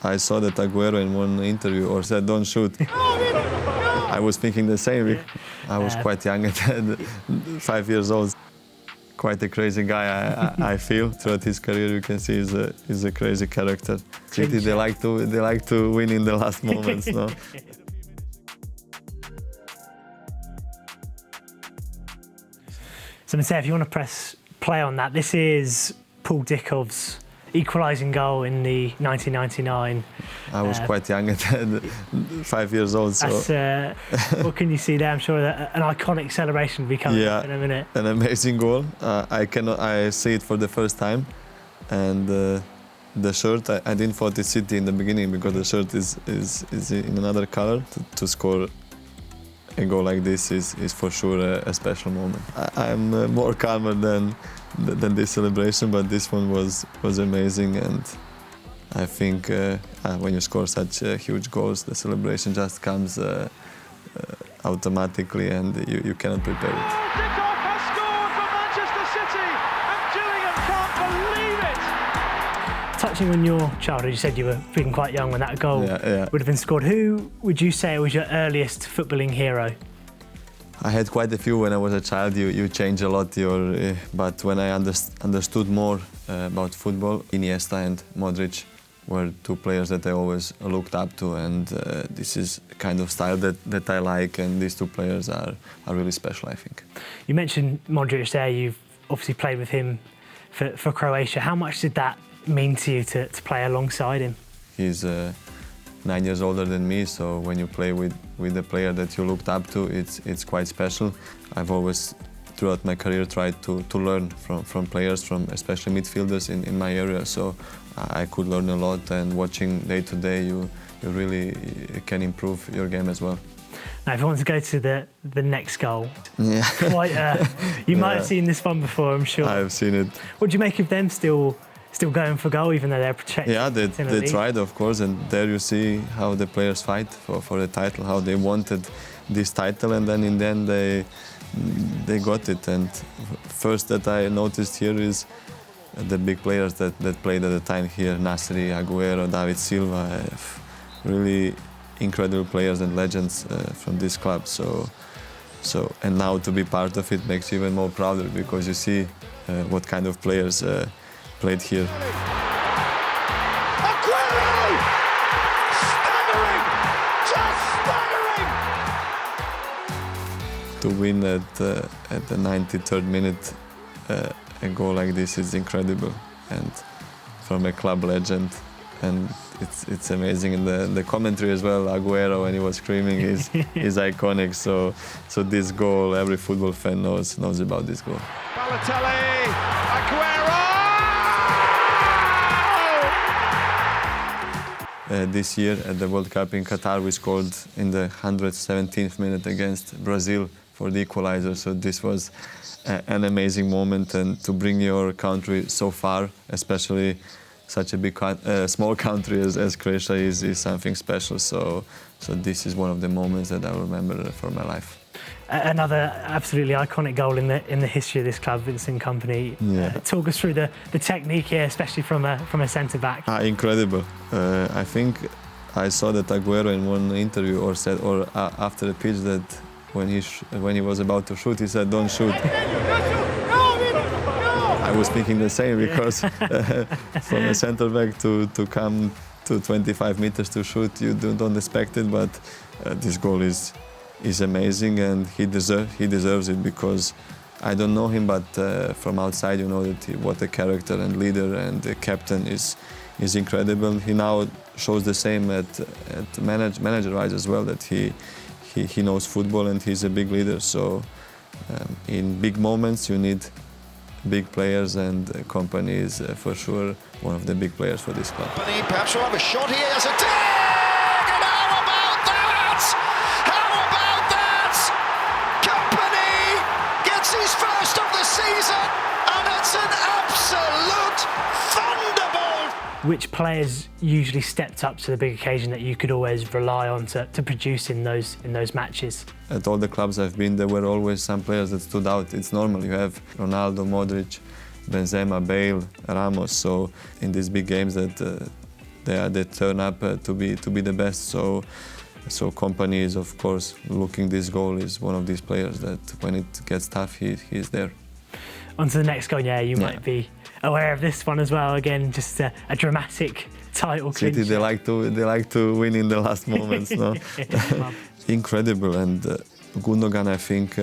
I saw that Aguero in one interview or said, "Don't shoot." I was thinking the same. I was quite young at 5 years old. Quite a crazy guy, I feel. Throughout his career, you can see he's a crazy character. City, they like to win in the last moments, no? So, if you want to press play on that, this is Paul Dickov's equalising goal in the 1999. I was quite young at 5 years old. So. What can you see there? I'm sure that an iconic celebration will be coming up in a minute. An amazing goal. I see it for the first time, and the shirt. I didn't thought it's City in the beginning because the shirt is in another color. To score a goal like this is for sure a special moment. I'm more calmer than this celebration, but this one was amazing, and I think when you score such huge goals, the celebration just comes automatically, and you cannot prepare it. Dickov has scored for Manchester City, and Gillingham can't believe it. Touching on your childhood, you said you were feeling quite young when that goal would have been scored. Who would you say was your earliest footballing hero? I had quite a few when I was a child. You change a lot, but when I understood more about football, Iniesta and Modric were two players that I always looked up to, and this is the kind of style that I like, and these two players are really special, I think. You mentioned Modric there. You've obviously played with him for Croatia. How much did that mean to you to play alongside him? He's 9 years older than me, so when you play with a player that you looked up to, it's quite special. I've always, throughout my career, tried to learn from players, from especially midfielders in my area, so I could learn a lot, and watching day to day, you really can improve your game as well. Now, if you want to go to the next goal, yeah. You might have seen this one before, I'm sure. I've seen it. What do you make of them still going for goal, even though they're protected? Yeah, they tried, of course, and there you see how the players fight for the title, how they wanted this title, and then in the end they got it. And first that I noticed here is the big players that played at the time here: Nasri, Aguero, David Silva, really incredible players and legends from this club. So and now to be part of it makes you even more prouder, because you see what kind of players played here. Aguero! Staggering! Just staggering! To win at the 93rd minute, a goal like this is incredible, and from a club legend, and it's amazing. And the commentary as well, Aguero, when he was screaming, is iconic. So this goal, every football fan knows about this goal. Balotelli! Aguero! This year at the World Cup in Qatar, we scored in the 117th minute against Brazil for the equalizer. So this was an amazing moment, and to bring your country so far, especially such a small country as Croatia is something special. So this is one of the moments that I will remember for my life. Another absolutely iconic goal in the history of this club, Vincent Kompany. Talk us through the technique here, especially from a centre back. Incredible. I think I saw that Aguero in one interview or after the pitch that when he was about to shoot, he said, "Don't shoot." I was thinking the same, because from a centre back to come to 25 meters to shoot, you don't expect it, but this goal is amazing, and he deserves it, because I don't know him, but from outside you know that what a character and leader and the captain is incredible. He now shows the same at manager-wise as well, that he knows football and he's a big leader. So in big moments you need big players, and Kompany is for sure one of the big players for this club. Kompany perhaps will have a shot here as a dig! And how about that? How about that? Kompany gets his first of the season, and it's an absolute thunderbolt! Which players usually stepped up to the big occasion that you could always rely on to produce in those matches? At all the clubs I've been, there were always some players that stood out. It's normal. You have Ronaldo, Modric, Benzema, Bale, Ramos. So in these big games that they turn up to be the best. So Kompany is, of course, looking this goal is one of these players that when it gets tough, he's there. On to the next goal. Yeah, you might be aware of this one as well. Again, just a dramatic title clincher. City, they like to win in the last moments. No, incredible. And Gundogan, I think,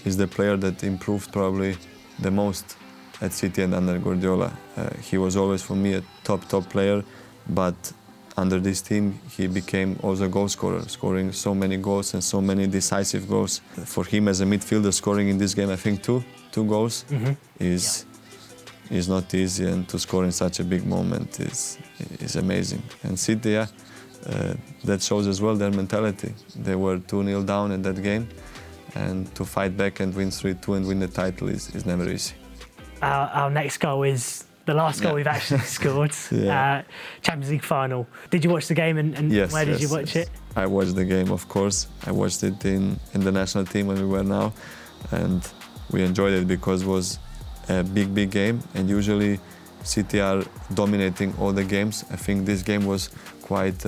is the player that improved probably the most at City and under Guardiola. He was always, for me, a top player, but under this team, he became also a goal scorer, scoring so many goals and so many decisive goals. For him as a midfielder, scoring in this game, I think two goals is not easy, and to score in such a big moment is amazing. And City, that shows as well their mentality. They were 2-0 down in that game, and to fight back and win 3-2 and win the title is never easy. Our next goal is the last goal we've actually scored. Champions League final. Did you watch the game, and yes, where did you watch it? I watched the game, of course. I watched it in the national team when we were now, and we enjoyed it because it was a big game, and usually City are dominating all the games. I think this game was quite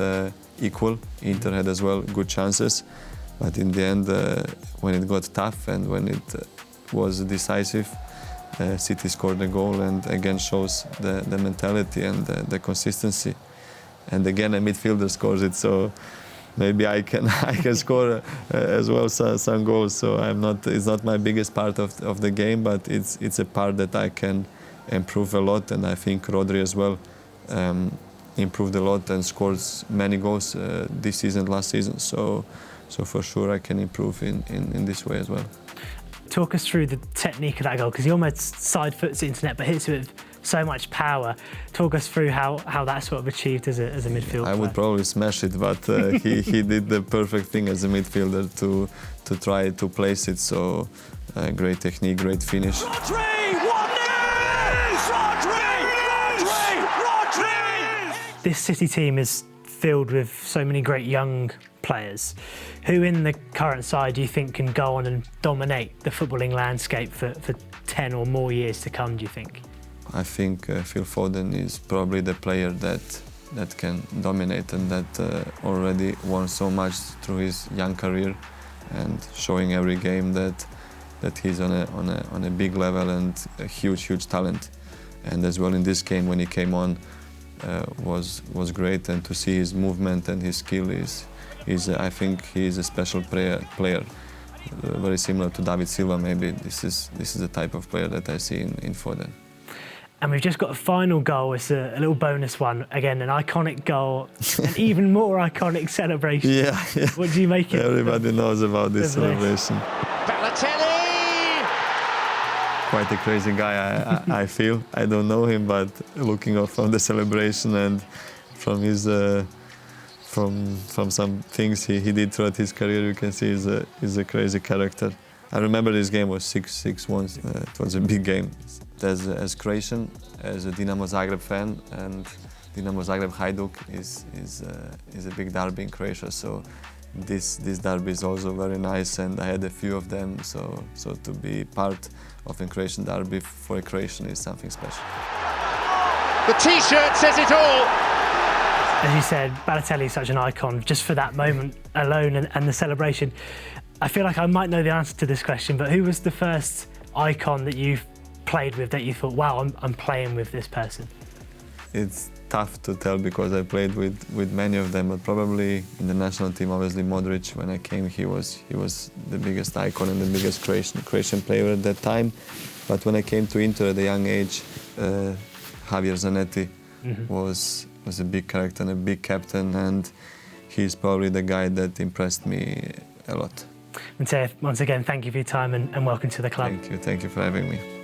equal. Inter had as well good chances, but in the end, when it got tough and when it was decisive, City scored a goal, and again shows the mentality and the consistency. And again, a midfielder scores it, so maybe I can score as well some goals. So it's not my biggest part of the game, but it's a part that I can improve a lot. And I think Rodri as well improved a lot and scores many goals this season, last season. So for sure I can improve in this way as well. Talk us through the technique of that goal, because he almost side foots it into net but hits it with so much power. Talk us through how that's sort of achieved as a midfielder. I would probably smash it, but he did the perfect thing as a midfielder to try to place it. So great technique, great finish. Rodri! 1-0! Rodri! This City team is filled with so many great young players. Who in the current side do you think can go on and dominate the footballing landscape for 10 or more years to come, do you think? I think Phil Foden is probably the player that can dominate, and that already won so much through his young career and showing every game that he's on a big level and a huge talent. And as well in this game when he came on was great, and to see his movement and his skill is I think he is a special player. Very similar to David Silva maybe. This is the type of player that I see in Foden. And we've just got a final goal. It's a little bonus one. Again, an iconic goal, an even more iconic celebration. Yeah. What do you make of it? Everybody knows about this celebration. Balotelli! Quite a crazy guy, I feel. I don't know him, but looking up from the celebration and from his from some things he did throughout his career, you can see he's a crazy character. I remember this game was 6-1. It was a big game. As Croatian, as a Dinamo Zagreb fan, and Dinamo Zagreb Hajduk is a big derby in Croatia. So this derby is also very nice, and I had a few of them. So to be part of a Croatian derby for a Croatian is something special. The T-shirt says it all. As you said, Balotelli is such an icon just for that moment alone and the celebration. I feel like I might know the answer to this question, but who was the first icon that you've played with that you thought, wow, I'm playing with this person? It's tough to tell because I played with many of them, but probably in the national team, obviously Modric. When I came, he was the biggest icon and the biggest Croatian player at that time. But when I came to Inter at a young age, Javier Zanetti was a big character and a big captain, and he's probably the guy that impressed me a lot. And once again, thank you for your time and welcome to the club. Thank you for having me.